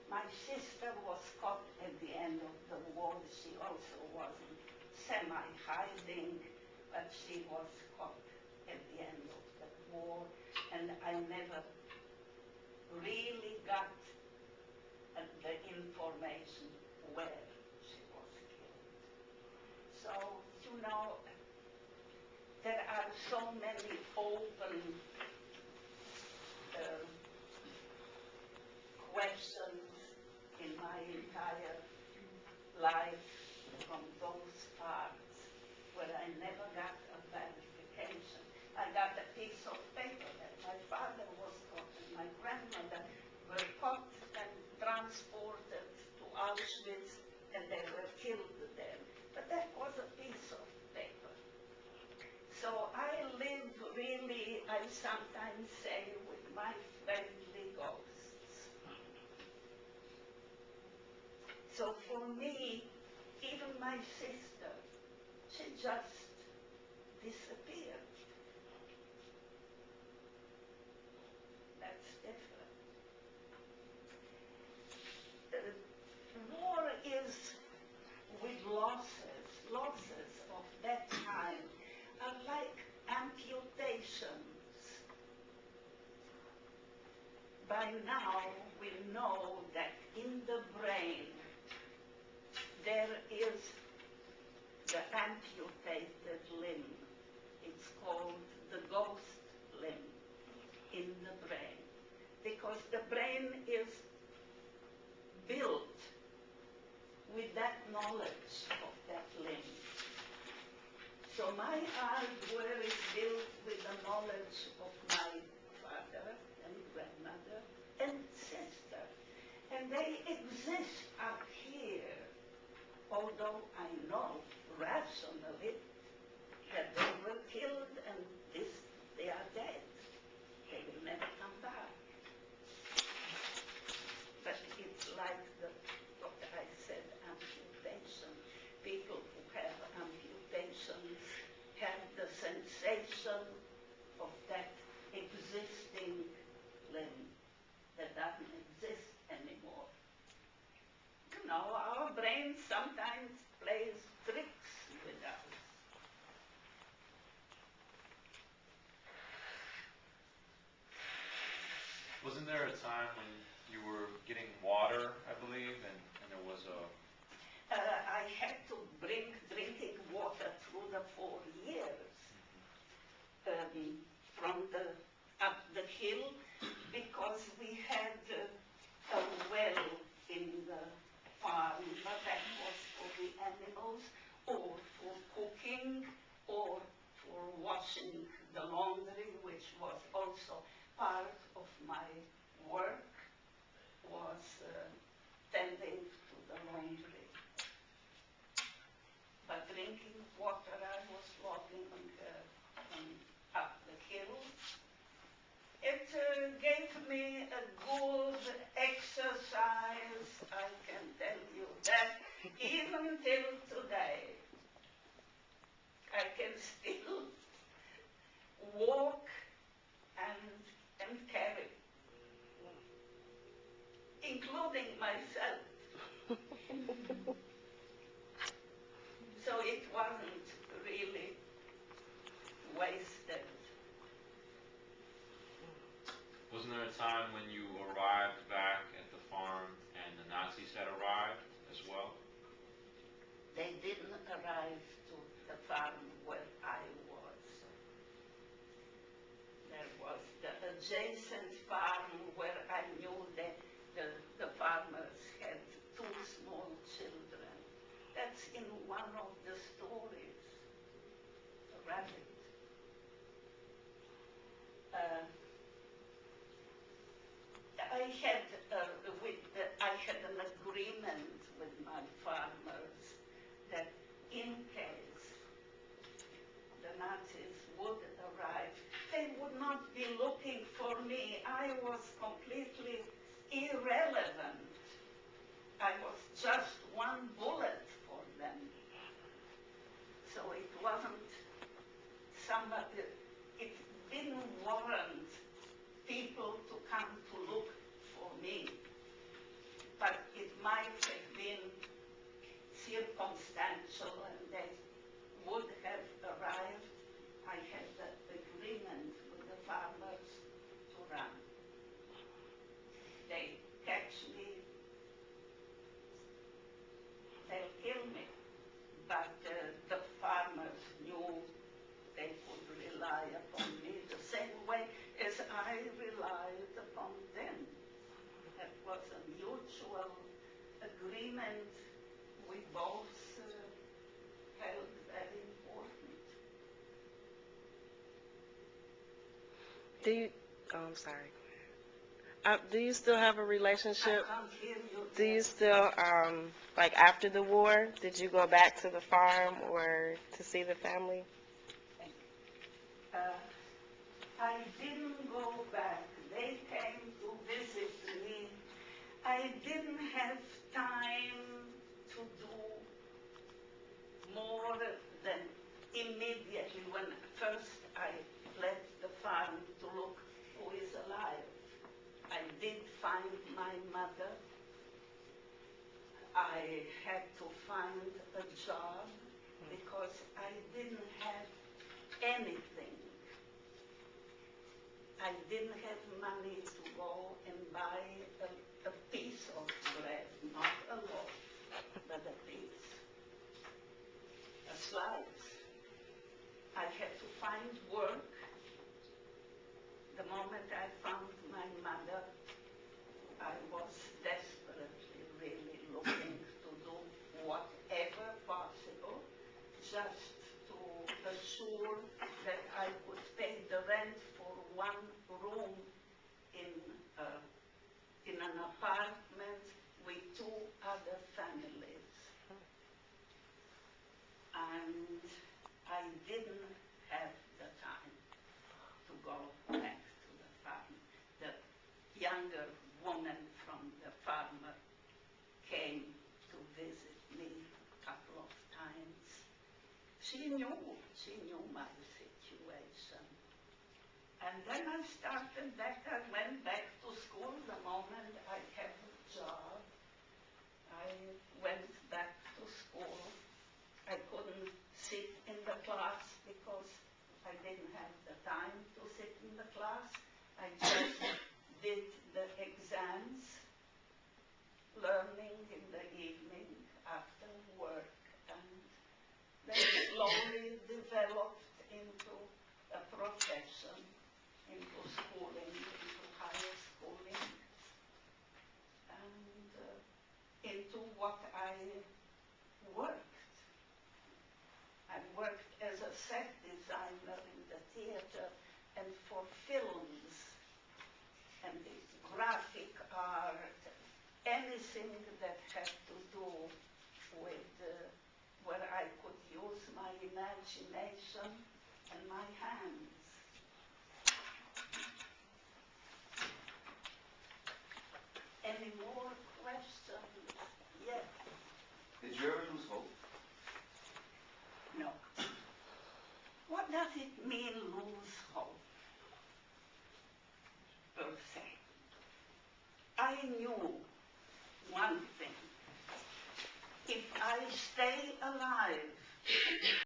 My sister was caught at the end of the war. She also wasn't semi-hiding, but she was caught at the end of the war, and I never really got the information where she was killed. So, you know, there are so many open questions in my entire life from those parts where I never got a verification. I got a piece of paper that my father was caught and my grandmother were caught and transported to Auschwitz and they were killed there. But that was a piece of paper. So I live really, I sometimes say, with my friendly ghosts. So for me, even my sister, she just disappeared. That's different. War is with losses of that kind are like amputations. By now we know that in the brain there is the amputated limb. It's called the ghost limb in the brain, because the brain is built with that knowledge of that limb. So my hardware is built with the knowledge of my father and grandmother and sister. And they exist up here, although I know rationally that they were killed and they are dead. They will never come back. But it's like what I said, amputation. People who have amputations have the sensation of that existing limb that doesn't exist anymore. You know, our brain sometimes plays tricks with us. Wasn't there a time when you were getting water, I believe, and there was a... I had to bring drinking water through the 4 years from up the hill, because we had a well in the farm, but that was for the animals, or for cooking, or for washing the laundry, which was also part of my work, was tending to the laundry. But drinking water, I was walking up the hill. It gave me a good exercise, I can tell you that, even till today. I can still walk and carry, including myself. So it wasn't really wasted. Wasn't there a time when you arrived back at the farm and the Nazis had arrived as well? They didn't arrive to the farm where I was. There was the adjacent farm where I knew that the farmers had 2 small children. That's in one of the stories, the rabbit. I had an agreement with my farmers that in case the Nazis would arrive, they would not be looking for me. I was completely irrelevant. I was just one bullet for them. So it wasn't somebody, it didn't warrant people to come to look for me. might have been circumstantial and they would have arrived, I had the agreement with the farmers to run. They catch me, they'll kill me. But the farmers knew they could rely upon me the same way as I relied upon them. That was a mutual agreement we both held very important. Do you, oh, I'm sorry. Do you still have a relationship? I can't hear you. Do you still, like after the war, did you go back to the farm or to see the family? I didn't go back. They came to visit me. I didn't have time to do more than immediately when first I left the farm to look who is alive. I did find my mother. I had to find a job because I didn't have anything. I didn't have money to go and buy a piece of bread, not a loaf, but a piece, a slice. I had to find work. The moment I found my mother, I was desperately really looking to do whatever possible just to assure that I could pay the rent for one room in an apartment with two other families. And I didn't have the time to go back to the farm. The younger woman from the farmer came to visit me a couple of times. She knew my situation. And then I started back, I went back to school the moment I had a job. I went back to school. I couldn't sit in the class because I didn't have the time to sit in the class. I just did the exams, learning in the evening after work, and then slowly developed into a profession, into schooling, into higher schooling, and into what I worked. I worked as a set designer in the theater and for films and this graphic art, anything that had to do with where I could use my imagination and my hands. Any more questions? Yes. Did you ever lose hope? No. What does it mean, lose hope, per se? I knew one thing. If I stay alive,